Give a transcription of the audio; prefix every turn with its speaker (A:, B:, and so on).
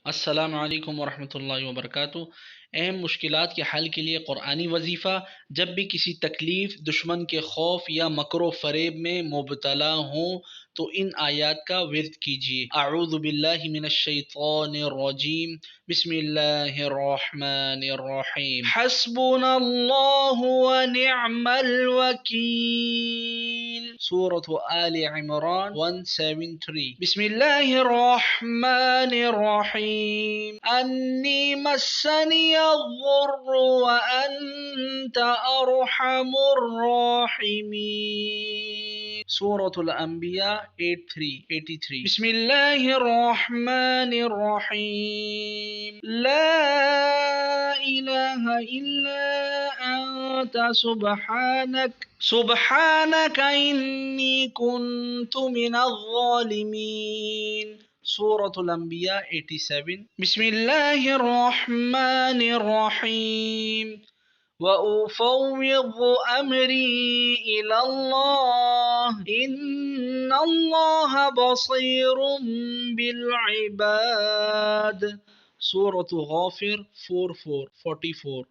A: अस्सलामु अलैकुम वरहमतुल्लाहि वबरकातुहू। अहम मुश्किलात के हल के लिए क़ुरआनी वजीफ़ा। जब भी किसी तकलीफ़, दुश्मन के खौफ या मकरो फ़रेब में मुबतला हों तो इन आयात का विर्द कीजिए। अऊज़ु बिल्लाहि मिनश शैतानिर रजीम। बिस्मिल्लाहिर रहमानिर रहीम। हस्बुनल्लाहु व निअमल वकील। सूरत आले इमरान 173। बिस्मिल्लाहिर रहमानिर रहीम। अन्नी मस्सनियद्दुर्रु व अंत अरहमुर राहिमीन। सूरतुल अंबिया 83। बिस्मिल्लाहिर रहमानिर रहीम। ला इलाहा इल्ला अंत सुब्हानक इन्नी कुन्तु मिनज़ ज़ालिमीन। सूरतुल अंबिया 87। बिस्मिल्लाहिर रहमानिर रहीम। व उफ़व्विज़ु अम्री इलल्लाह इन्नल्लाह बसीरुम बिल इबाद। सूरत गाफिर 44।